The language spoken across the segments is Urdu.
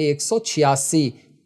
186,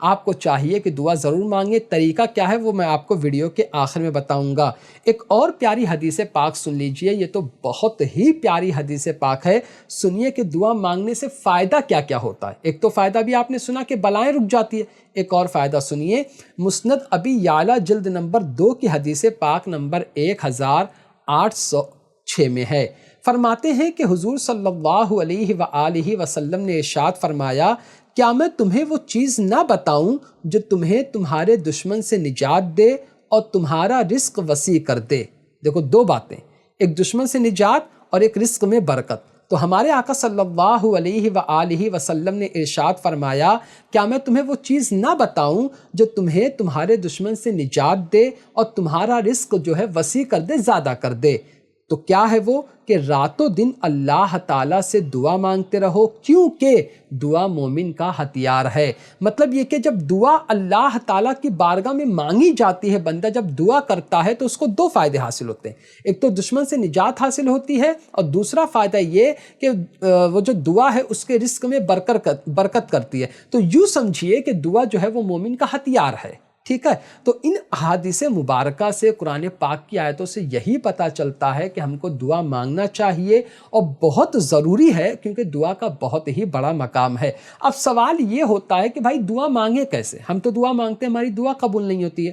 آپ کو چاہیے کہ دعا ضرور مانگیں، طریقہ کیا ہے وہ میں آپ کو ویڈیو کے آخر میں بتاؤں گا۔ ایک اور پیاری حدیث پاک سن لیجئے، یہ تو بہت ہی پیاری حدیث پاک ہے، سنیے کہ دعا مانگنے سے فائدہ کیا کیا ہوتا ہے۔ ایک تو فائدہ بھی آپ نے سنا کہ بلائیں رک جاتی ہے، ایک اور فائدہ سنیے، مسند ابی یعلا جلد نمبر 2 کی حدیث پاک نمبر 1806 میں ہے۔ فرماتے ہیں کہ حضور صلی اللہ علیہ وآلہ وسلم نے ارشاد فرمایا، کیا میں تمہیں وہ چیز نہ بتاؤں جو تمہیں تمہارے دشمن سے نجات دے اور تمہارا رزق وسیع کر دے؟ دیکھو دو باتیں، ایک دشمن سے نجات اور ایک رزق میں برکت۔ تو ہمارے آقا صلی اللہ علیہ وآلہ وسلم نے ارشاد فرمایا، کیا میں تمہیں وہ چیز نہ بتاؤں جو تمہیں تمہارے دشمن سے نجات دے اور تمہارا رزق جو ہے وسیع کر دے، زیادہ کر دے؟ تو کیا ہے وہ کہ راتوں دن اللہ تعالیٰ سے دعا مانگتے رہو، کیونکہ دعا مومن کا ہتھیار ہے۔ مطلب یہ کہ جب دعا اللہ تعالیٰ کی بارگاہ میں مانگی جاتی ہے، بندہ جب دعا کرتا ہے تو اس کو دو فائدے حاصل ہوتے ہیں، ایک تو دشمن سے نجات حاصل ہوتی ہے، اور دوسرا فائدہ یہ کہ وہ جو دعا ہے اس کے رزق میں برکت کرتی ہے۔ تو یوں سمجھیے کہ دعا جو ہے وہ مومن کا ہتھیار ہے، ٹھیک ہے۔ تو ان احادیث مبارکہ سے، قرآن پاک کی آیتوں سے یہی پتہ چلتا ہے کہ ہم کو دعا مانگنا چاہیے اور بہت ضروری ہے، کیونکہ دعا کا بہت ہی بڑا مقام ہے۔ اب سوال یہ ہوتا ہے کہ بھائی دعا مانگے کیسے؟ ہم تو دعا مانگتے ہیں، ہماری دعا قبول نہیں ہوتی ہے۔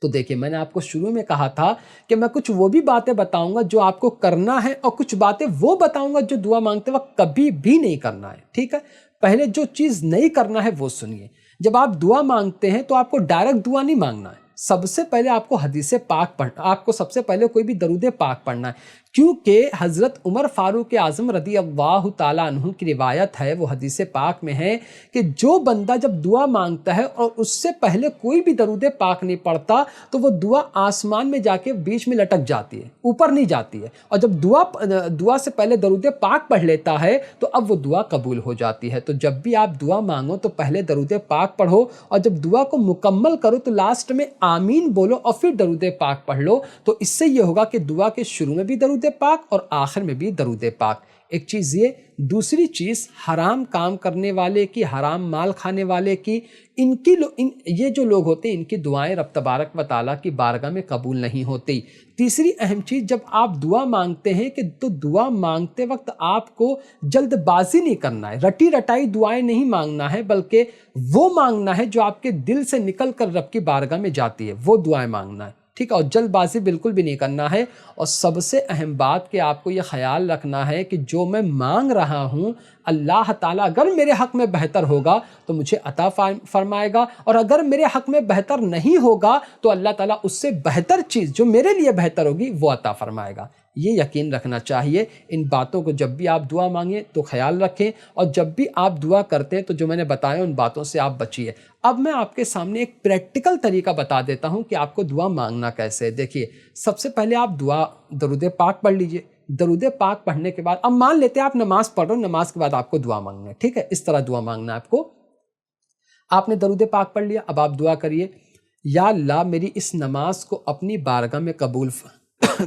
تو دیکھیں، میں نے آپ کو شروع میں کہا تھا کہ میں کچھ وہ بھی باتیں بتاؤں گا جو آپ کو کرنا ہے، اور کچھ باتیں وہ بتاؤں گا جو دعا مانگتے وقت کبھی بھی نہیں کرنا ہے، ٹھیک ہے۔ پہلے جو چیز نہیں کرنا ہے وہ سنیے۔ جب آپ دعا مانگتے ہیں تو آپ کو ڈائریکٹ دعا نہیں مانگنا ہے، سب سے پہلے آپ کو حدیث پاک پڑھنا، آپ کو سب سے پہلے کوئی بھی درود پاک پڑھنا ہے، کیونکہ حضرت عمر فاروق اعظم رضی اللہ تعالیٰ عنہ کی روایت ہے، وہ حدیث پاک میں ہے کہ جو بندہ جب دعا مانگتا ہے اور اس سے پہلے کوئی بھی درود پاک نہیں پڑھتا تو وہ دعا آسمان میں جا کے بیچ میں لٹک جاتی ہے، اوپر نہیں جاتی ہے، اور جب دعا سے پہلے درود پاک پڑھ لیتا ہے تو اب وہ دعا قبول ہو جاتی ہے۔ تو جب بھی آپ دعا مانگو تو پہلے درود پاک پڑھو، اور جب دعا کو مکمل کرو تو لاسٹ میں آمین بولو اور پھر درود پاک پڑھ لو۔ تو اس سے یہ ہوگا کہ دعا کے شروع میں بھی درود پاک اور آخر میں بھی درود پاک۔ ایک چیز یہ، دوسری چیز، حرام کام کرنے والے کی، حرام مال کھانے والے کی، یہ جو لوگ ہوتے ہیں ان کی دعائیں رب تبارک و تعالیٰ کی بارگاہ میں قبول نہیں ہوتی۔ تیسری اہم چیز، جب آپ دعا مانگتے ہیں کہ تو دعا مانگتے وقت آپ کو جلد بازی نہیں کرنا ہے، رٹی رٹائی دعائیں نہیں مانگنا ہے، بلکہ وہ مانگنا ہے جو آپ کے دل سے نکل کر رب کی بارگاہ میں جاتی ہے، وہ دعائیں مانگنا ہے، ٹھیک ہے۔ اور جلد بازی بالکل بھی نہیں کرنا ہے۔ اور سب سے اہم بات کہ آپ کو یہ خیال رکھنا ہے کہ جو میں مانگ رہا ہوں اللہ تعالیٰ اگر میرے حق میں بہتر ہوگا تو مجھے عطا فرمائے گا، اور اگر میرے حق میں بہتر نہیں ہوگا تو اللہ تعالیٰ اس سے بہتر چیز جو میرے لیے بہتر ہوگی وہ عطا فرمائے گا۔ یہ یقین رکھنا چاہیے۔ ان باتوں کو جب بھی آپ دعا مانگیں تو خیال رکھیں، اور جب بھی آپ دعا کرتے ہیں تو جو میں نے بتایا ان باتوں سے آپ بچیے۔ اب میں آپ کے سامنے ایک پریکٹیکل طریقہ بتا دیتا ہوں کہ آپ کو دعا مانگنا کیسے ہے۔ دیکھیے، سب سے پہلے آپ درود پاک پڑھ لیجئے۔ درود پاک پڑھنے کے بعد، اب مان لیتے ہیں آپ نماز پڑھ رہے ہو، نماز کے بعد آپ کو دعا مانگنا ہے، ٹھیک ہے۔ اس طرح دعا مانگنا ہے آپ کو۔ آپ نے درود پاک پڑھ لیا، اب آپ دعا کریے، یا اللہ میری اس نماز کو اپنی بارگاہ میں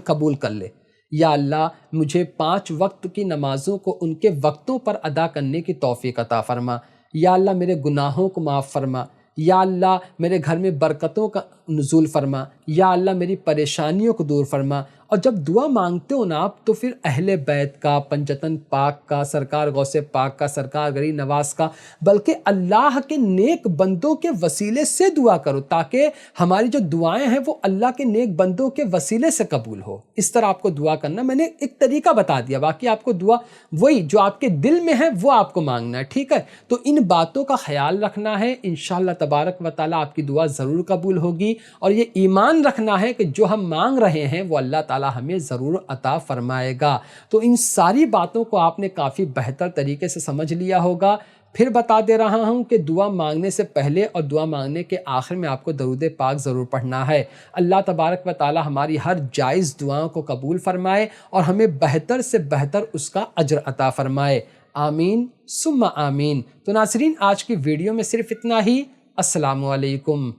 قبول کر لے۔ یا اللہ مجھے 5 وقت کی نمازوں کو ان کے وقتوں پر ادا کرنے کی توفیق عطا فرما۔ یا اللہ میرے گناہوں کو معاف فرما۔ یا اللہ میرے گھر میں برکتوں کا نزول فرما۔ یا اللہ میری پریشانیوں کو دور فرما۔ اور جب دعا مانگتے ہو نا آپ تو پھر اہل بیت کا، پنجتن پاک کا، سرکار غوث پاک کا، سرکار غریب نواز کا، بلکہ اللہ کے نیک بندوں کے وسیلے سے دعا کرو، تاکہ ہماری جو دعائیں ہیں وہ اللہ کے نیک بندوں کے وسیلے سے قبول ہو۔ اس طرح آپ کو دعا کرنا، میں نے ایک طریقہ بتا دیا، باقی آپ کو دعا وہی جو آپ کے دل میں ہے وہ آپ کو مانگنا ہے، ٹھیک ہے۔ تو ان باتوں کا خیال رکھنا ہے، انشاءاللہ تبارک و تعالیٰ آپ کی دعا ضرور قبول ہوگی، اور یہ ایمان رکھنا ہے کہ جو ہم مانگ رہے ہیں وہ اللہ تعالیٰ ہمیں ضرور عطا فرمائے گا۔ تو ان ساری باتوں کو آپ نے کافی بہتر طریقے سے سمجھ لیا ہوگا۔ پھر بتا دے رہا ہوں کہ دعا مانگنے سے پہلے اور دعا مانگنے کے آخر میں آپ کو درود پاک ضرور پڑھنا ہے۔ اللہ تبارک و تعالیٰ ہماری ہر جائز دعاؤں کو قبول فرمائے اور ہمیں بہتر سے بہتر اس کا اجر عطا فرمائے۔ آمین ثم آمین۔ تو ناظرین، آج کی ویڈیو میں صرف اتنا ہی۔ السلام علیکم۔